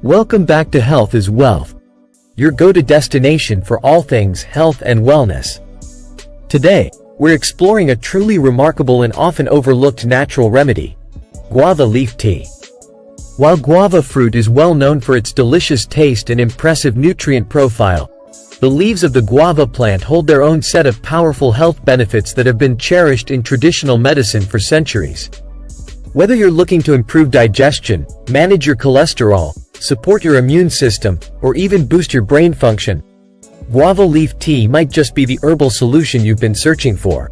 Welcome back to Health is Wealth, your go-to destination for all things health and wellness. Today, we're exploring a truly remarkable and often overlooked natural remedy, guava leaf tea. While guava fruit is well known for its delicious taste and impressive nutrient profile, the leaves of the guava plant hold their own set of powerful health benefits that have been cherished in traditional medicine for centuries. Whether you're looking to improve digestion, manage your cholesterol, support your immune system, or even boost your brain function, guava leaf tea might just be the herbal solution you've been searching for.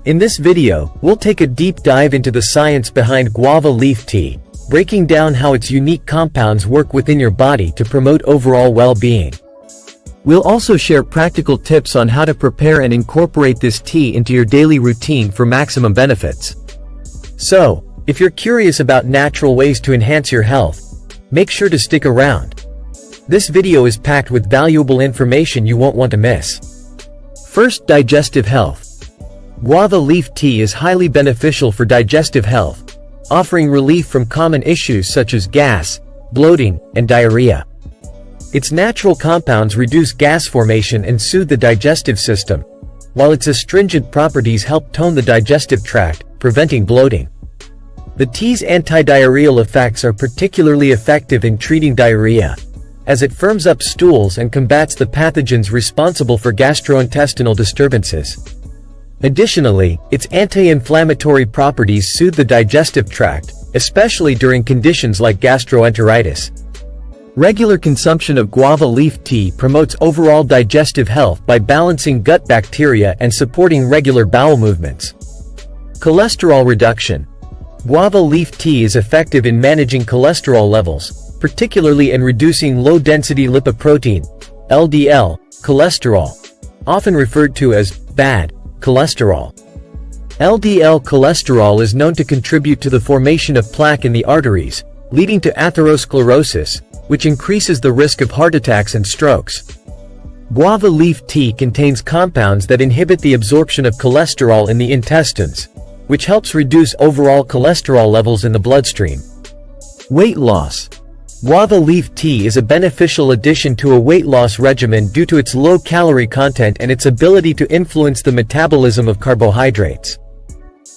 In this video, we'll take a deep dive into the science behind guava leaf tea, breaking down how its unique compounds work within your body to promote overall well-being. We'll also share practical tips on how to prepare and incorporate this tea into your daily routine for maximum benefits. So, if you're curious about natural ways to enhance your health, make sure to stick around. This video is packed with valuable information you won't want to miss. First, digestive health. Guava leaf tea is highly beneficial for digestive health, offering relief from common issues such as gas, bloating, and diarrhea. Its natural compounds reduce gas formation and soothe the digestive system, while its astringent properties help tone the digestive tract, preventing bloating. The tea's anti-diarrheal effects are particularly effective in treating diarrhea, as it firms up stools and combats the pathogens responsible for gastrointestinal disturbances. Additionally, its anti-inflammatory properties soothe the digestive tract, especially during conditions like gastroenteritis. Regular consumption of guava leaf tea promotes overall digestive health by balancing gut bacteria and supporting regular bowel movements. Cholesterol reduction. Guava leaf tea is effective in managing cholesterol levels, particularly in reducing low-density lipoprotein, LDL, cholesterol, often referred to as bad cholesterol. LDL cholesterol is known to contribute to the formation of plaque in the arteries, leading to atherosclerosis, which increases the risk of heart attacks and strokes. Guava leaf tea contains compounds that inhibit the absorption of cholesterol in the intestines, which helps reduce overall cholesterol levels in the bloodstream. Weight loss. Guava leaf tea is a beneficial addition to a weight loss regimen due to its low calorie content and its ability to influence the metabolism of carbohydrates.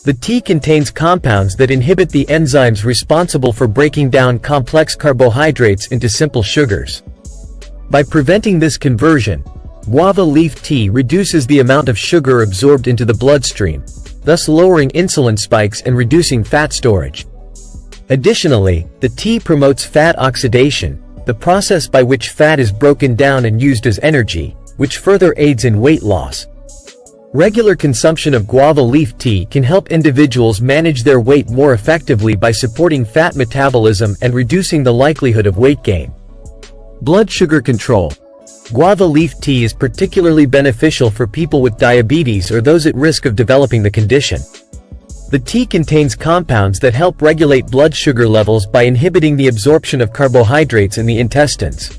The tea contains compounds that inhibit the enzymes responsible for breaking down complex carbohydrates into simple sugars. By preventing this conversion, guava leaf tea reduces the amount of sugar absorbed into the bloodstream, thus lowering insulin spikes and reducing fat storage. Additionally, the tea promotes fat oxidation, the process by which fat is broken down and used as energy, which further aids in weight loss. Regular consumption of guava leaf tea can help individuals manage their weight more effectively by supporting fat metabolism and reducing the likelihood of weight gain. Blood sugar control. Guava leaf tea is particularly beneficial for people with diabetes or those at risk of developing the condition. The tea contains compounds that help regulate blood sugar levels by inhibiting the absorption of carbohydrates in the intestines.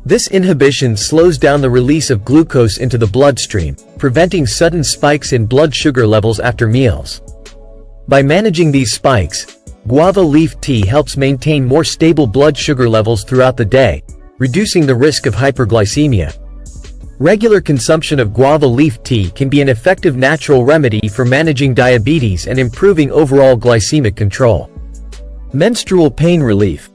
This inhibition slows down the release of glucose into the bloodstream, preventing sudden spikes in blood sugar levels after meals. By managing these spikes, guava leaf tea helps maintain more stable blood sugar levels throughout the day, reducing the risk of hyperglycemia. Regular consumption of guava leaf tea can be an effective natural remedy for managing diabetes and improving overall glycemic control. Menstrual pain relief.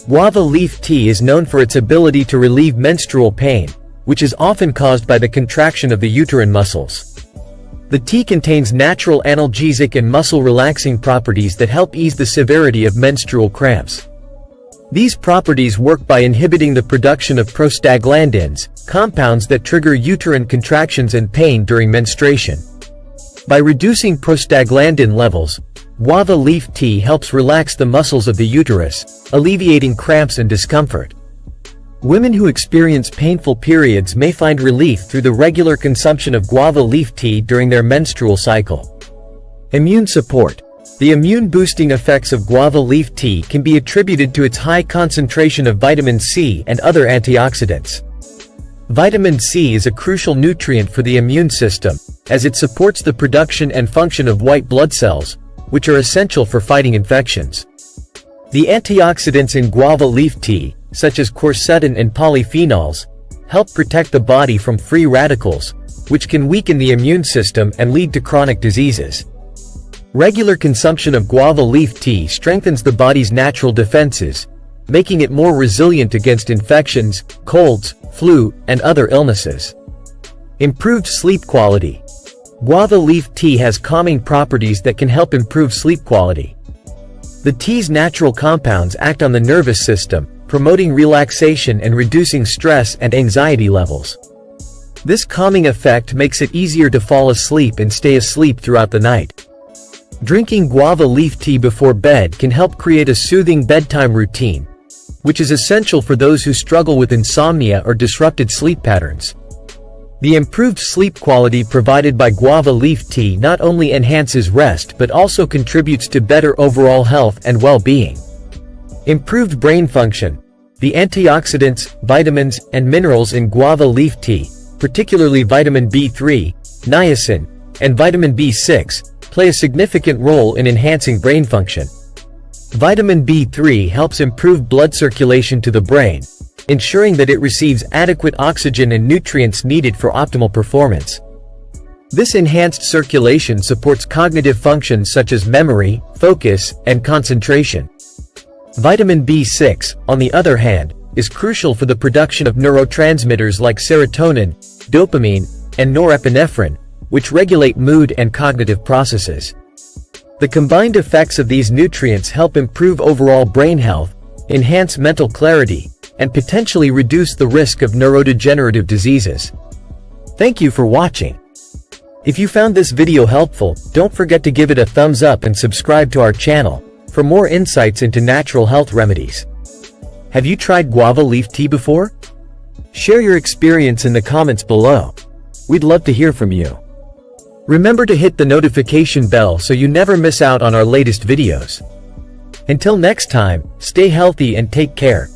Guava leaf tea is known for its ability to relieve menstrual pain, which is often caused by the contraction of the uterine muscles. The tea contains natural analgesic and muscle-relaxing properties that help ease the severity of menstrual cramps. These properties work by inhibiting the production of prostaglandins, compounds that trigger uterine contractions and pain during menstruation. By reducing prostaglandin levels, guava leaf tea helps relax the muscles of the uterus, alleviating cramps and discomfort. Women who experience painful periods may find relief through the regular consumption of guava leaf tea during their menstrual cycle. Immune support. The immune-boosting effects of guava leaf tea can be attributed to its high concentration of vitamin C and other antioxidants. Vitamin C is a crucial nutrient for the immune system, as it supports the production and function of white blood cells, which are essential for fighting infections. The antioxidants in guava leaf tea, such as quercetin and polyphenols, help protect the body from free radicals, which can weaken the immune system and lead to chronic diseases. Regular consumption of guava leaf tea strengthens the body's natural defenses, making it more resilient against infections, colds, flu, and other illnesses. Improved sleep quality. Guava leaf tea has calming properties that can help improve sleep quality. The tea's natural compounds act on the nervous system, promoting relaxation and reducing stress and anxiety levels. This calming effect makes it easier to fall asleep and stay asleep throughout the night. Drinking guava leaf tea before bed can help create a soothing bedtime routine, which is essential for those who struggle with insomnia or disrupted sleep patterns. The improved sleep quality provided by guava leaf tea not only enhances rest but also contributes to better overall health and well-being. Improved brain function. The antioxidants, vitamins, and minerals in guava leaf tea, particularly vitamin B3, niacin, and vitamin B6, play a significant role in enhancing brain function. Vitamin B3 helps improve blood circulation to the brain, ensuring that it receives adequate oxygen and nutrients needed for optimal performance. This enhanced circulation supports cognitive functions such as memory, focus, and concentration. Vitamin B6, on the other hand, is crucial for the production of neurotransmitters like serotonin, dopamine, and norepinephrine, which regulate mood and cognitive processes. The combined effects of these nutrients help improve overall brain health, enhance mental clarity, and potentially reduce the risk of neurodegenerative diseases. Thank you for watching. If you found this video helpful, don't forget to give it a thumbs up and subscribe to our channel for more insights into natural health remedies. Have you tried guava leaf tea before? Share your experience in the comments below. We'd love to hear from you. Remember to hit the notification bell so you never miss out on our latest videos. Until next time, stay healthy and take care.